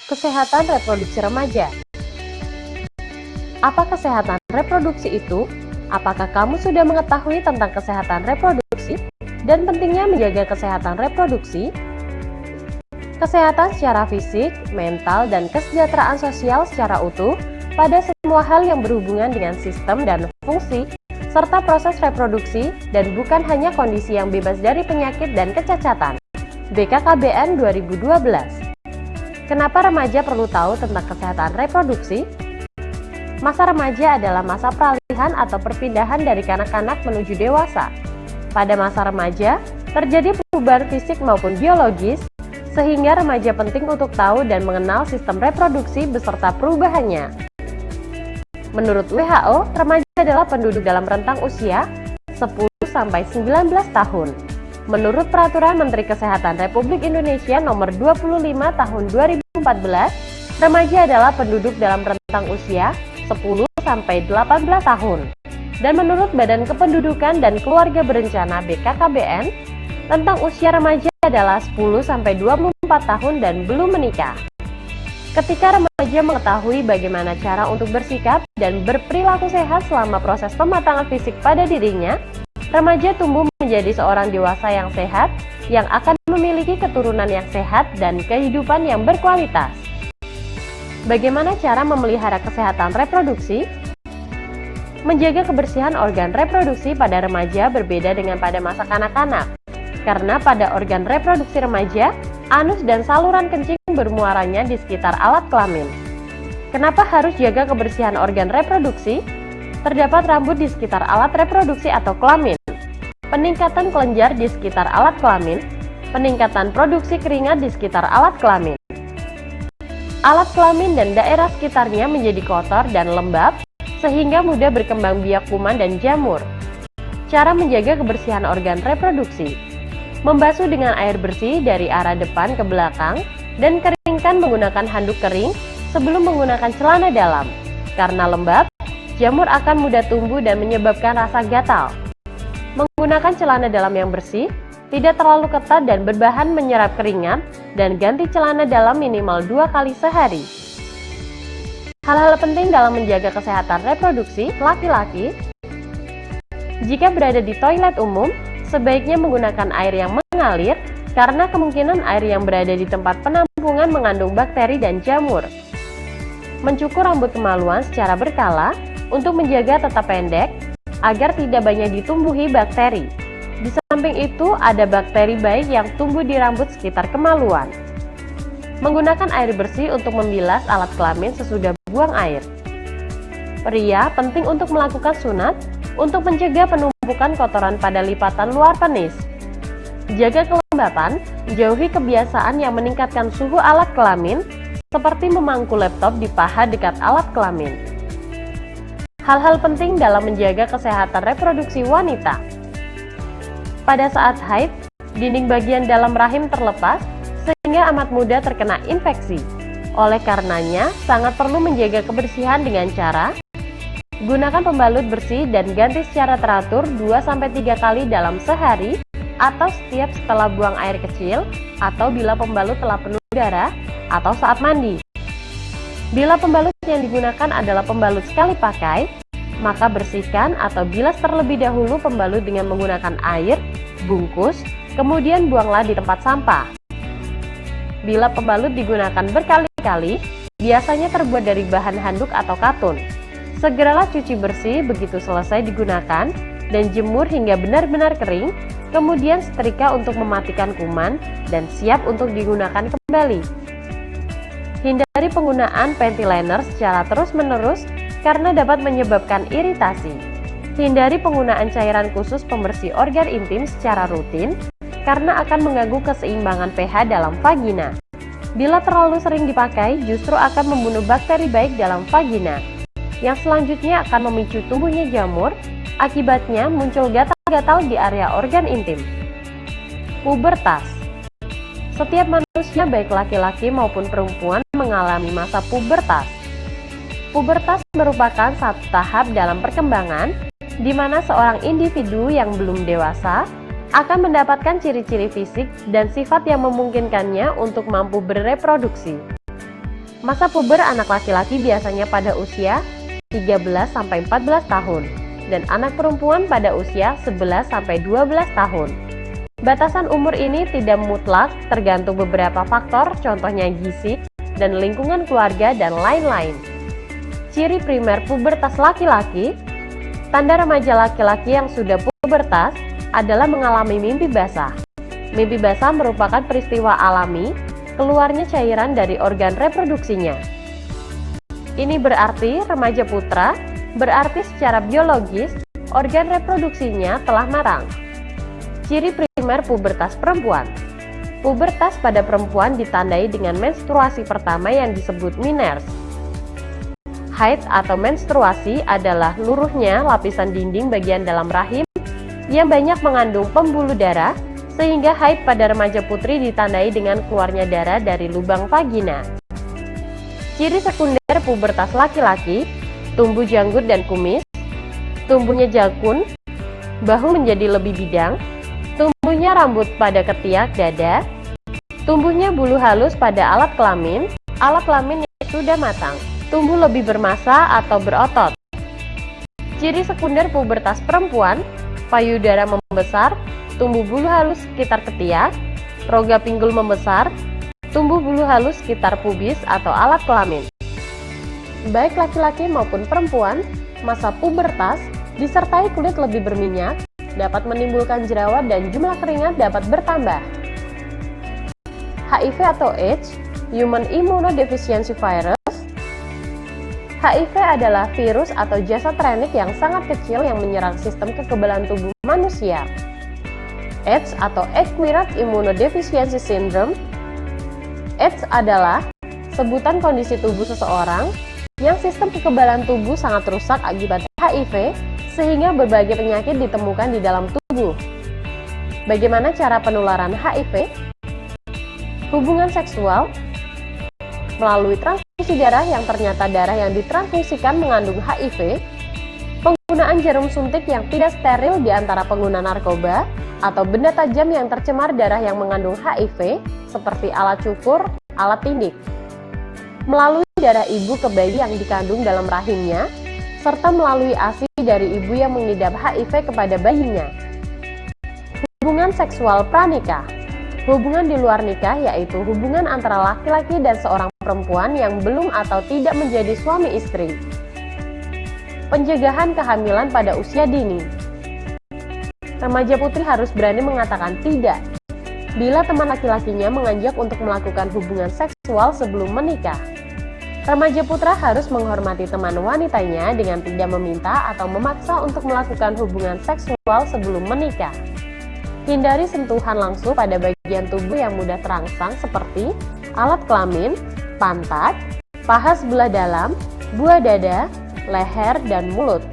Kesehatan reproduksi remaja. Apa kesehatan reproduksi itu? Apakah kamu sudah mengetahui tentang kesehatan reproduksi dan pentingnya menjaga kesehatan reproduksi? Kesehatan secara fisik, mental, dan kesejahteraan sosial secara utuh pada semua hal yang berhubungan dengan sistem dan fungsi serta proses reproduksi dan bukan hanya kondisi yang bebas dari penyakit dan kecacatan. BKKBN 2012. Kenapa remaja perlu tahu tentang kesehatan reproduksi? Masa remaja adalah masa peralihan atau perpindahan dari kanak-kanak menuju dewasa. Pada masa remaja, terjadi perubahan fisik maupun biologis, sehingga remaja penting untuk tahu dan mengenal sistem reproduksi beserta perubahannya. Menurut WHO, remaja adalah penduduk dalam rentang usia 10-19 tahun. Menurut Peraturan Menteri Kesehatan Republik Indonesia Nomor 25 Tahun 2014, remaja adalah penduduk dalam rentang usia 10-18 tahun. Dan menurut Badan Kependudukan dan Keluarga Berencana BKKBN, rentang usia remaja adalah 10-24 tahun dan belum menikah. Ketika remaja mengetahui bagaimana cara untuk bersikap dan berperilaku sehat selama proses pematangan fisik pada dirinya, remaja tumbuh menjadi seorang dewasa yang sehat, yang akan memiliki keturunan yang sehat dan kehidupan yang berkualitas. Bagaimana cara memelihara kesehatan reproduksi? Menjaga kebersihan organ reproduksi pada remaja berbeda dengan pada masa kanak-kanak. Karena pada organ reproduksi remaja, anus dan saluran kencing bermuaranya di sekitar alat kelamin. Kenapa harus jaga kebersihan organ reproduksi? Terdapat rambut di sekitar alat reproduksi atau kelamin, peningkatan kelenjar di sekitar alat kelamin, peningkatan produksi keringat di sekitar alat kelamin. Alat kelamin dan daerah sekitarnya menjadi kotor dan lembab, sehingga mudah berkembang biak kuman dan jamur. Cara menjaga kebersihan organ reproduksi: membasuh dengan air bersih dari arah depan ke belakang, dan keringkan menggunakan handuk kering sebelum menggunakan celana dalam. Karena lembab, jamur akan mudah tumbuh dan menyebabkan rasa gatal. Menggunakan celana dalam yang bersih, tidak terlalu ketat dan berbahan menyerap keringat, dan ganti celana dalam minimal 2 kali sehari. Hal-hal penting dalam menjaga kesehatan reproduksi laki-laki: jika berada di toilet umum, sebaiknya menggunakan air yang mengalir, karena kemungkinan air yang berada di tempat penampungan mengandung bakteri dan jamur. Mencukur rambut kemaluan secara berkala untuk menjaga tetap pendek, agar tidak banyak ditumbuhi bakteri. Di samping itu, ada bakteri baik yang tumbuh di rambut sekitar kemaluan. Menggunakan air bersih untuk membilas alat kelamin sesudah buang air. Pria penting untuk melakukan sunat untuk mencegah penumpukan kotoran pada lipatan luar penis. Jaga kelembapan, jauhi kebiasaan yang meningkatkan suhu alat kelamin, seperti memangku laptop di paha dekat alat kelamin. Hal-hal penting dalam menjaga kesehatan reproduksi wanita: pada saat haid, dinding bagian dalam rahim terlepas, sehingga amat mudah terkena infeksi. Oleh karenanya, sangat perlu menjaga kebersihan dengan cara gunakan pembalut bersih dan ganti secara teratur 2-3 kali dalam sehari, atau setiap setelah buang air kecil, atau bila pembalut telah penuh darah, atau saat mandi. Bila pembalut yang digunakan adalah pembalut sekali pakai, maka bersihkan atau bilas terlebih dahulu pembalut dengan menggunakan air, bungkus, kemudian buanglah di tempat sampah. Bila pembalut digunakan berkali-kali, biasanya terbuat dari bahan handuk atau katun. Segeralah cuci bersih begitu selesai digunakan, dan jemur hingga benar-benar kering, kemudian setrika untuk mematikan kuman, dan siap untuk digunakan kembali. Hindari penggunaan panty liner secara terus-menerus karena dapat menyebabkan iritasi. Hindari penggunaan cairan khusus pembersih organ intim secara rutin karena akan mengganggu keseimbangan pH dalam vagina. Bila terlalu sering dipakai, justru akan membunuh bakteri baik dalam vagina, yang selanjutnya akan memicu tumbuhnya jamur. Akibatnya muncul gatal-gatal di area organ intim. Pubertas. Setiap manusia baik laki-laki maupun perempuan mengalami masa pubertas. Pubertas merupakan satu tahap dalam perkembangan di mana seorang individu yang belum dewasa akan mendapatkan ciri-ciri fisik dan sifat yang memungkinkannya untuk mampu bereproduksi. Masa puber anak laki-laki biasanya pada usia 13-14 tahun dan anak perempuan pada usia 11-12 tahun. Batasan umur ini tidak mutlak, tergantung beberapa faktor, contohnya gizi dan lingkungan keluarga dan lain-lain. Ciri primer pubertas laki-laki. Tanda remaja laki-laki yang sudah pubertas adalah mengalami mimpi basah. Mimpi basah merupakan peristiwa alami keluarnya cairan dari organ reproduksinya. Ini berarti remaja putra, berarti secara biologis organ reproduksinya telah matang. Ciri primer pubertas perempuan. Pubertas pada perempuan ditandai dengan menstruasi pertama yang disebut menarche. Haid atau menstruasi adalah luruhnya lapisan dinding bagian dalam rahim yang banyak mengandung pembuluh darah, sehingga haid pada remaja putri ditandai dengan keluarnya darah dari lubang vagina. Ciri sekunder pubertas laki-laki, tumbuh janggut dan kumis, tumbuhnya jakun, bahu menjadi lebih bidang, tumbuhnya rambut pada ketiak dada, tumbuhnya bulu halus pada alat kelamin yang sudah matang, tumbuh lebih bermassa atau berotot. Ciri sekunder pubertas perempuan, payudara membesar, tumbuh bulu halus sekitar ketiak, rongga pinggul membesar, tumbuh bulu halus sekitar pubis atau alat kelamin. Baik laki-laki maupun perempuan, masa pubertas disertai kulit lebih berminyak, dapat menimbulkan jerawat dan jumlah keringat dapat bertambah. HIV atau AIDS, Human Immunodeficiency Virus. HIV adalah virus atau jasad renik yang sangat kecil yang menyerang sistem kekebalan tubuh manusia. AIDS atau Acquired Immunodeficiency Syndrome. AIDS adalah sebutan kondisi tubuh seseorang yang sistem kekebalan tubuh sangat rusak akibat HIV, sehingga berbagai penyakit ditemukan di dalam tubuh. Bagaimana cara penularan HIV? Hubungan seksual melalui transfusi darah yang ternyata darah yang ditransfusikan mengandung HIV, penggunaan jarum suntik yang tidak steril di antara pengguna narkoba, atau benda tajam yang tercemar darah yang mengandung HIV, seperti alat cukur, alat tindik. Melalui darah ibu ke bayi yang dikandung dalam rahimnya, serta melalui ASI dari ibu yang mengidap HIV kepada bayinya. Hubungan seksual pranikah. Hubungan di luar nikah yaitu hubungan antara laki-laki dan seorang perempuan yang belum atau tidak menjadi suami istri. Pencegahan kehamilan pada usia dini. Remaja putri harus berani mengatakan tidak bila teman laki-lakinya mengajak untuk melakukan hubungan seksual sebelum menikah. Remaja putra harus menghormati teman wanitanya dengan tidak meminta atau memaksa untuk melakukan hubungan seksual sebelum menikah. Hindari sentuhan langsung pada bagian tubuh yang mudah terangsang seperti alat kelamin, pantat, paha sebelah dalam, buah dada, leher, dan mulut,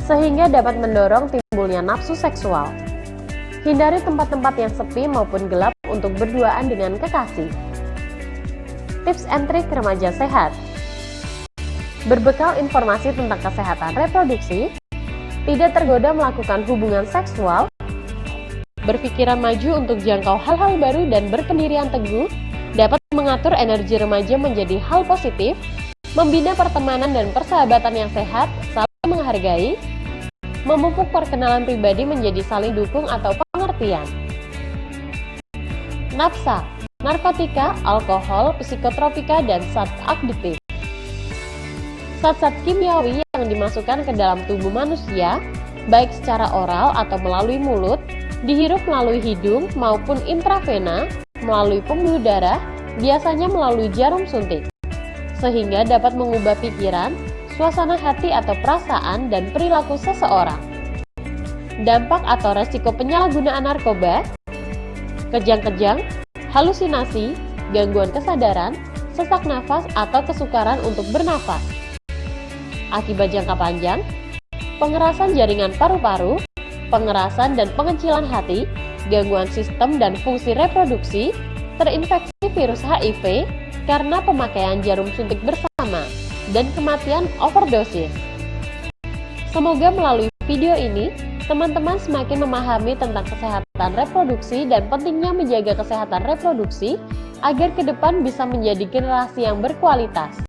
sehingga dapat mendorong timbulnya nafsu seksual. Hindari tempat-tempat yang sepi maupun gelap untuk berduaan dengan kekasih. Tips and trik remaja sehat. Berbekal informasi tentang kesehatan reproduksi, tidak tergoda melakukan hubungan seksual, berpikiran maju untuk jangkau hal-hal baru dan berpendirian teguh, dapat mengatur energi remaja menjadi hal positif, membina pertemanan dan persahabatan yang sehat, saling menghargai, memupuk perkenalan pribadi menjadi saling dukung atau pengertian. Nafsa, narkotika, alkohol, psikotropika, dan zat adiktif. Zat-zat kimiawi yang dimasukkan ke dalam tubuh manusia, baik secara oral atau melalui mulut, dihirup melalui hidung maupun intravena, melalui pembuluh darah, biasanya melalui jarum suntik, sehingga dapat mengubah pikiran, suasana hati atau perasaan dan perilaku seseorang. Dampak atau resiko penyalahgunaan narkoba, kejang-kejang, halusinasi, gangguan kesadaran, sesak nafas atau kesukaran untuk bernafas. Akibat jangka panjang, pengerasan jaringan paru-paru, pengerasan dan pengecilan hati, gangguan sistem dan fungsi reproduksi, terinfeksi virus HIV karena pemakaian jarum suntik bersama, dan kematian overdosis. Semoga melalui video ini Teman-teman semakin memahami tentang kesehatan reproduksi dan pentingnya menjaga kesehatan reproduksi agar ke depan bisa menjadi generasi yang berkualitas.